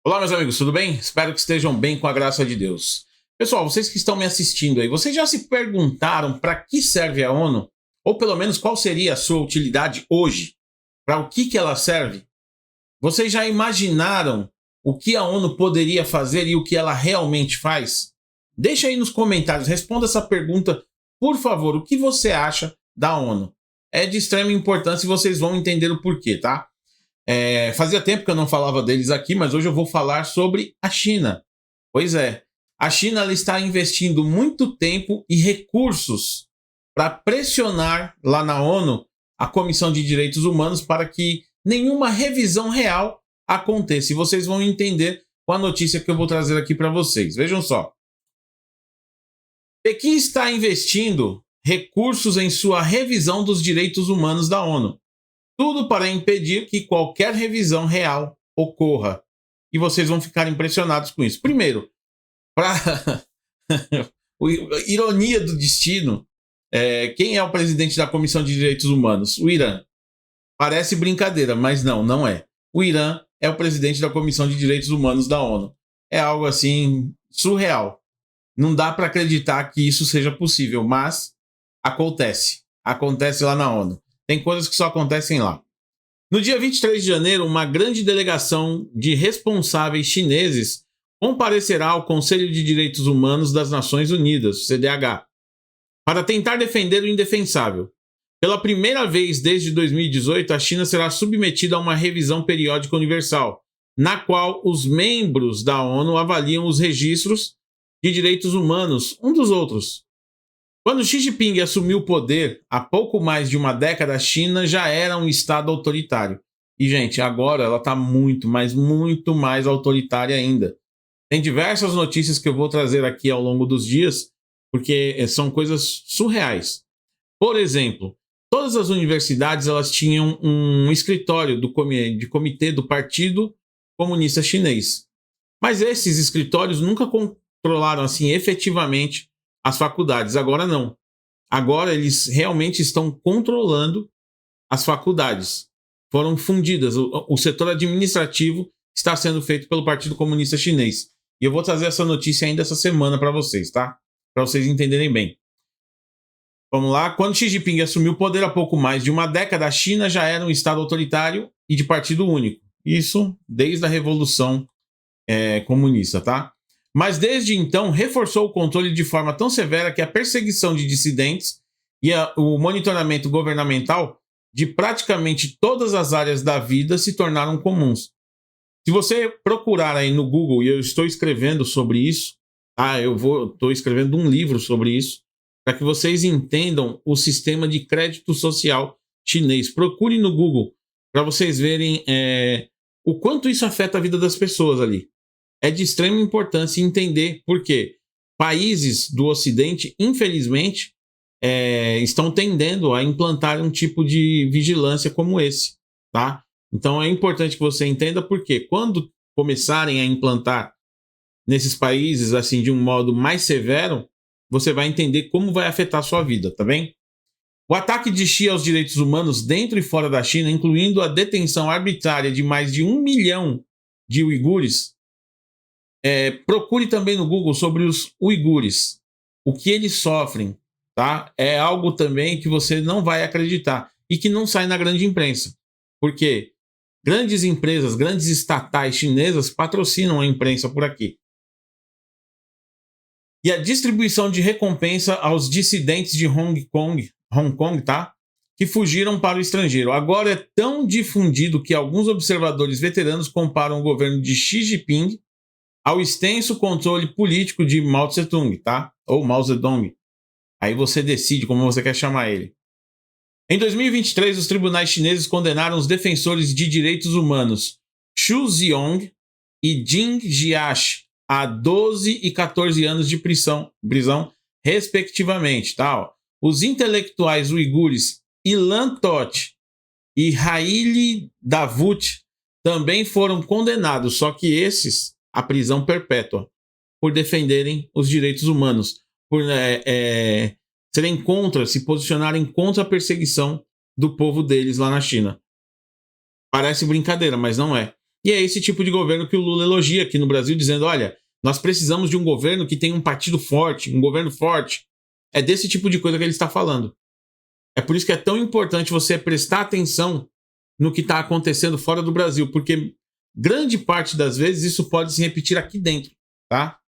Olá, meus amigos, tudo bem? Espero que estejam bem com a graça de Deus. Pessoal, vocês que estão me assistindo aí, vocês já se perguntaram para que serve a ONU? Ou pelo menos qual seria a sua utilidade hoje? Para o que ela serve? Vocês já imaginaram o que a ONU poderia fazer e o que ela realmente faz? Deixa aí nos comentários, responda essa pergunta, por favor. O que você acha da ONU? É de extrema importância e vocês vão entender o porquê, tá? Fazia tempo que eu não falava deles aqui, mas hoje eu vou falar sobre a China. Pois é, a China ela está investindo muito tempo e recursos para pressionar lá na ONU a Comissão de Direitos Humanos para que nenhuma revisão real aconteça. E vocês vão entender com a notícia que eu vou trazer aqui para vocês. Vejam só. Pequim está investindo recursos em sua revisão dos direitos humanos da ONU. Tudo para impedir que qualquer revisão real ocorra. E vocês vão ficar impressionados com isso. Primeiro, para ironia do destino, quem é o presidente da Comissão de Direitos Humanos? O Irã. Parece brincadeira, mas não é. O Irã é o presidente da Comissão de Direitos Humanos da ONU. É algo assim surreal. Não dá para acreditar que isso seja possível, mas acontece. Acontece lá na ONU. Tem coisas que só acontecem lá. No dia 23 de janeiro, uma grande delegação de responsáveis chineses comparecerá ao Conselho de Direitos Humanos das Nações Unidas, CDH, para tentar defender o indefensável. Pela primeira vez desde 2018, a China será submetida a uma revisão periódica universal, na qual os membros da ONU avaliam os registros de direitos humanos um dos outros. Quando Xi Jinping assumiu o poder, há pouco mais de uma década, a China já era um estado autoritário. E, gente, agora ela está muito mais autoritária ainda. Tem diversas notícias que eu vou trazer aqui ao longo dos dias, porque são coisas surreais. Por exemplo, todas as universidades elas tinham um escritório de comitê do Partido Comunista Chinês. Mas esses escritórios nunca controlaram assim efetivamente as faculdades. Agora não. Agora eles realmente estão controlando as faculdades. Foram fundidas. O setor administrativo está sendo feito pelo Partido Comunista Chinês. E eu vou trazer essa notícia ainda essa semana para vocês, tá? Para vocês entenderem bem. Vamos lá. Quando Xi Jinping assumiu o poder há pouco mais de uma década, a China já era um estado autoritário e de partido único. Isso desde a Revolução Comunista, tá? Mas desde então reforçou o controle de forma tão severa que a perseguição de dissidentes e o monitoramento governamental de praticamente todas as áreas da vida se tornaram comuns. Se você procurar aí no Google, e eu estou escrevendo sobre isso, estou escrevendo um livro sobre isso, para que vocês entendam o sistema de crédito social chinês. Procure no Google para vocês verem o quanto isso afeta a vida das pessoas ali. É de extrema importância entender por quê. Países do Ocidente, infelizmente, estão tendendo a implantar um tipo de vigilância como esse, tá? Então é importante que você entenda porque quando começarem a implantar nesses países assim de um modo mais severo, você vai entender como vai afetar a sua vida, tá bem? O ataque de Xi aos direitos humanos dentro e fora da China, incluindo a detenção arbitrária de mais de 1 milhão de uigures. Procure também no Google sobre os uigures, o que eles sofrem, tá? É algo também que você não vai acreditar e que não sai na grande imprensa, porque grandes empresas, grandes estatais chinesas patrocinam a imprensa por aqui. E a distribuição de recompensa aos dissidentes de Hong Kong, tá? Que fugiram para o estrangeiro. Agora é tão difundido que alguns observadores veteranos comparam o governo de Xi Jinping ao extenso controle político de Mao Tse-tung, tá? Ou Mao Zedong. Aí você decide como você quer chamar ele. Em 2023, os tribunais chineses condenaram os defensores de direitos humanos Xu Ziyong e Jing Jiashi a 12 e 14 anos de prisão respectivamente, tá? Os intelectuais uigures Ilan Tohti e Haile Davut também foram condenados, só que esses a prisão perpétua, por defenderem os direitos humanos, por se posicionarem contra a perseguição do povo deles lá na China. Parece brincadeira, mas não é. E é esse tipo de governo que o Lula elogia aqui no Brasil, dizendo, olha, nós precisamos de um governo que tenha um partido forte, um governo forte. É desse tipo de coisa que ele está falando. É por isso que é tão importante você prestar atenção no que está acontecendo fora do Brasil, porque grande parte das vezes isso pode se repetir aqui dentro, tá?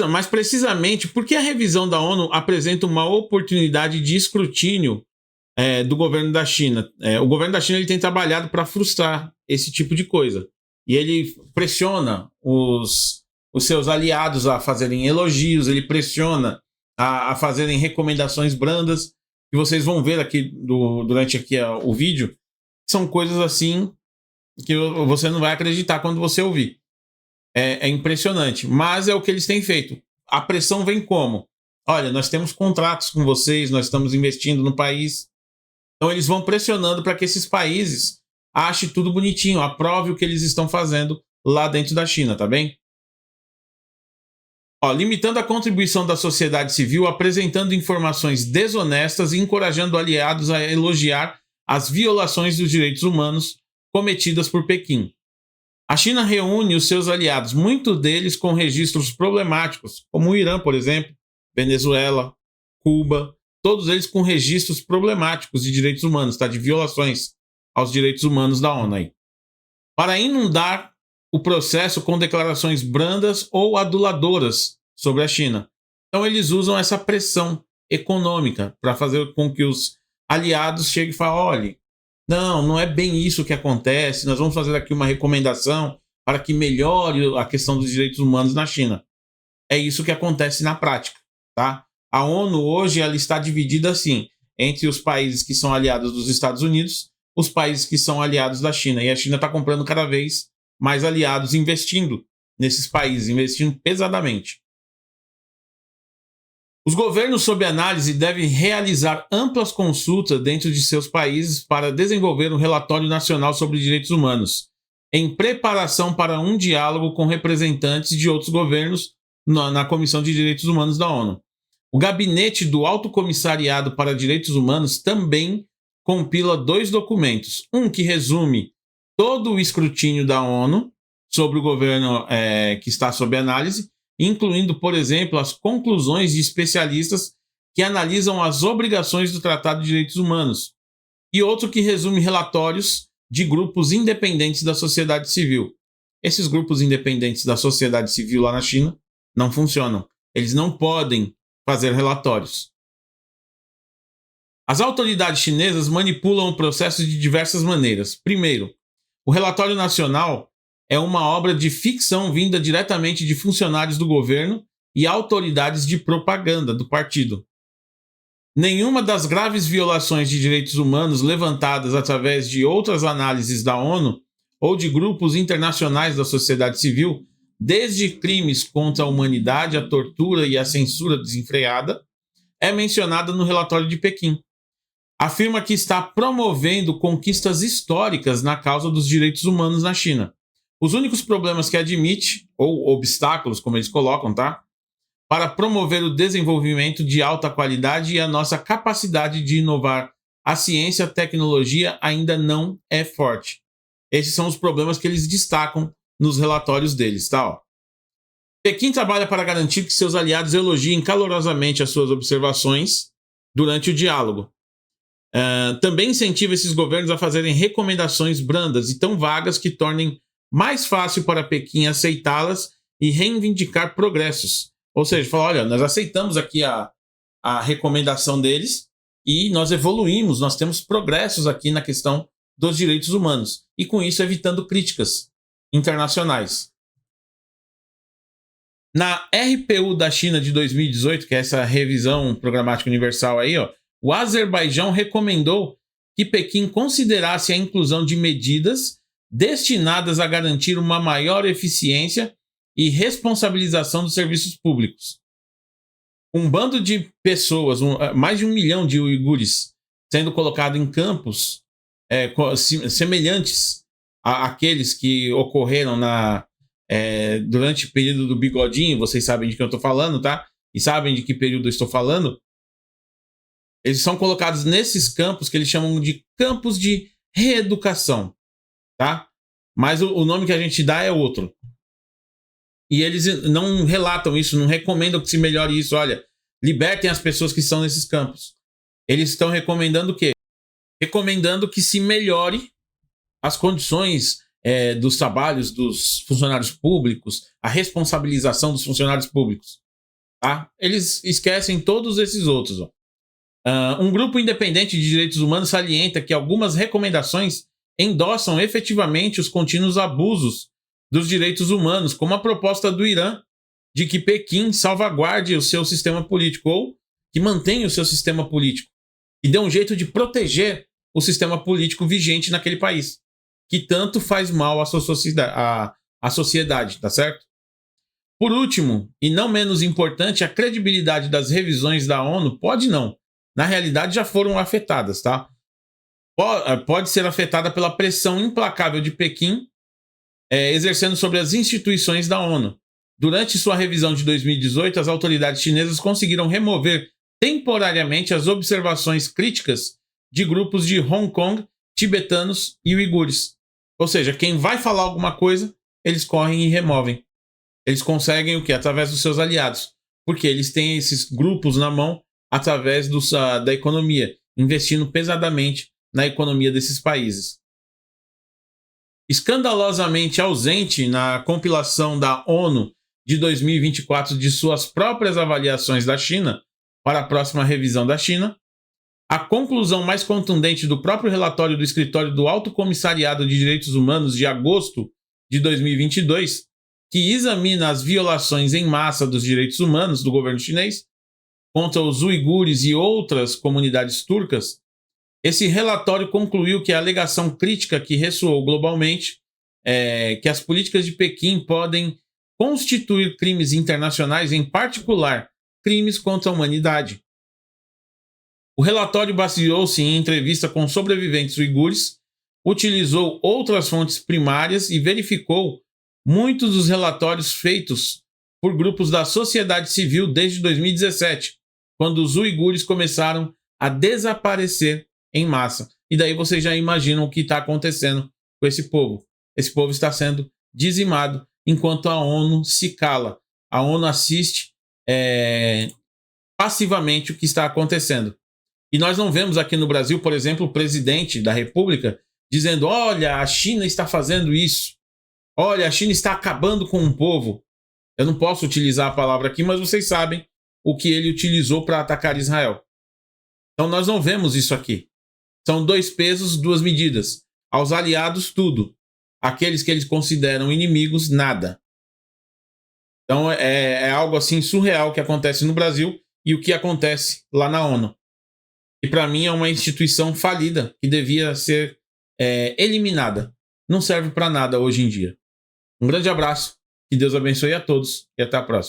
Mas precisamente porque a revisão da ONU apresenta uma oportunidade de escrutínio do governo da China. O governo da China ele tem trabalhado para frustrar esse tipo de coisa. E ele pressiona os seus aliados a fazerem elogios, ele pressiona a fazerem recomendações brandas, que vocês vão ver aqui durante aqui, o vídeo. São coisas assim que você não vai acreditar quando você ouvir. É impressionante, mas é o que eles têm feito. A pressão vem como? Olha, nós temos contratos com vocês, nós estamos investindo no país. Então eles vão pressionando para que esses países achem tudo bonitinho, aprove o que eles estão fazendo lá dentro da China, tá bem? Limitando a contribuição da sociedade civil, apresentando informações desonestas e encorajando aliados a elogiar as violações dos direitos humanos cometidas por Pequim. A China reúne os seus aliados, muitos deles com registros problemáticos, como o Irã, por exemplo, Venezuela, Cuba, todos eles com registros problemáticos de direitos humanos, tá? De violações aos direitos humanos da ONU aí. Para inundar o processo com declarações brandas ou aduladoras sobre a China. Então eles usam essa pressão econômica para fazer com que os aliados cheguem e falem, olha, não é bem isso que acontece, nós vamos fazer aqui uma recomendação para que melhore a questão dos direitos humanos na China. É isso que acontece na prática, tá? A ONU hoje ela está dividida assim, entre os países que são aliados dos Estados Unidos, os países que são aliados da China. E a China está comprando cada vez mais aliados, investindo nesses países, investindo pesadamente. Os governos sob análise devem realizar amplas consultas dentro de seus países para desenvolver um relatório nacional sobre direitos humanos, em preparação para um diálogo com representantes de outros governos na Comissão de Direitos Humanos da ONU. O Gabinete do Alto Comissariado para Direitos Humanos também compila 2 documentos. Um que resume todo o escrutínio da ONU sobre o governo que está sob análise, incluindo, por exemplo, as conclusões de especialistas que analisam as obrigações do Tratado de Direitos Humanos, e outro que resume relatórios de grupos independentes da sociedade civil. Esses grupos independentes da sociedade civil lá na China não funcionam. Eles não podem fazer relatórios. As autoridades chinesas manipulam o processo de diversas maneiras. Primeiro, o relatório nacional é uma obra de ficção vinda diretamente de funcionários do governo e autoridades de propaganda do partido. Nenhuma das graves violações de direitos humanos levantadas através de outras análises da ONU ou de grupos internacionais da sociedade civil, desde crimes contra a humanidade, a tortura e a censura desenfreada, é mencionada no relatório de Pequim. Afirma que está promovendo conquistas históricas na causa dos direitos humanos na China. Os únicos problemas que admite, ou obstáculos, como eles colocam, tá? Para promover o desenvolvimento de alta qualidade e a nossa capacidade de inovar a ciência e a tecnologia ainda não é forte. Esses são os problemas que eles destacam nos relatórios deles, tá? Ó. Pequim trabalha para garantir que seus aliados elogiem calorosamente as suas observações durante o diálogo. Também incentiva esses governos a fazerem recomendações brandas e tão vagas que tornem mais fácil para Pequim aceitá-las e reivindicar progressos. Ou seja, fala, olha, nós aceitamos aqui a recomendação deles e nós evoluímos, nós temos progressos aqui na questão dos direitos humanos. E com isso evitando críticas internacionais. Na RPU da China de 2018, que é essa revisão programática universal aí, ó, o Azerbaijão recomendou que Pequim considerasse a inclusão de medidas destinadas a garantir uma maior eficiência e responsabilização dos serviços públicos. Um bando de pessoas, mais de 1 milhão de uigures, sendo colocado em campos semelhantes àqueles que ocorreram durante o período do Bigodinho, vocês sabem de que eu estou falando, tá? E sabem de que período eu estou falando. Eles são colocados nesses campos que eles chamam de campos de reeducação, tá? Mas o nome que a gente dá é outro. E eles não relatam isso, não recomendam que se melhore isso. Olha, libertem as pessoas que estão nesses campos. Eles estão recomendando o quê? Recomendando que se melhore as condições dos trabalhos dos funcionários públicos, a responsabilização dos funcionários públicos. Tá? Eles esquecem todos esses outros. Ó. Um grupo independente de direitos humanos salienta que algumas recomendações endossam efetivamente os contínuos abusos dos direitos humanos, como a proposta do Irã de que Pequim salvaguarde o seu sistema político, ou que mantenha o seu sistema político, e dê um jeito de proteger o sistema político vigente naquele país, que tanto faz mal à sociedade, tá certo? Por último, e não menos importante, a credibilidade das revisões da ONU pode não. Na realidade, já foram afetadas, tá? Pode ser afetada pela pressão implacável de Pequim exercendo sobre as instituições da ONU. Durante sua revisão de 2018, as autoridades chinesas conseguiram remover temporariamente as observações críticas de grupos de Hong Kong, tibetanos e uigures. Ou seja, quem vai falar alguma coisa, eles correm e removem. Eles conseguem o quê? Através dos seus aliados. Porque eles têm esses grupos na mão através da economia, investindo pesadamente na economia desses países. Escandalosamente ausente na compilação da ONU de 2024 de suas próprias avaliações da China para a próxima revisão da China, a conclusão mais contundente do próprio relatório do Escritório do Alto Comissariado de Direitos Humanos de agosto de 2022, que examina as violações em massa dos direitos humanos do governo chinês contra os uigures e outras comunidades turcas, esse relatório concluiu que a alegação crítica que ressoou globalmente que as políticas de Pequim podem constituir crimes internacionais, em particular crimes contra a humanidade. O relatório baseou-se em entrevista com sobreviventes uigures, utilizou outras fontes primárias e verificou muitos dos relatórios feitos por grupos da sociedade civil desde 2017, quando os uigures começaram a desaparecer em massa. E daí vocês já imaginam o que está acontecendo com esse povo. Esse povo está sendo dizimado enquanto a ONU se cala. A ONU assiste passivamente o que está acontecendo. E nós não vemos aqui no Brasil, por exemplo, o presidente da República dizendo: olha, a China está fazendo isso. Olha, a China está acabando com um povo. Eu não posso utilizar a palavra aqui, mas vocês sabem o que ele utilizou para atacar Israel. Então nós não vemos isso aqui. São 2 pesos, 2 medidas. Aos aliados, tudo. Aqueles que eles consideram inimigos, nada. Então é algo assim surreal que acontece no Brasil e o que acontece lá na ONU. E para mim é uma instituição falida que devia ser eliminada. Não serve para nada hoje em dia. Um grande abraço, que Deus abençoe a todos e até a próxima.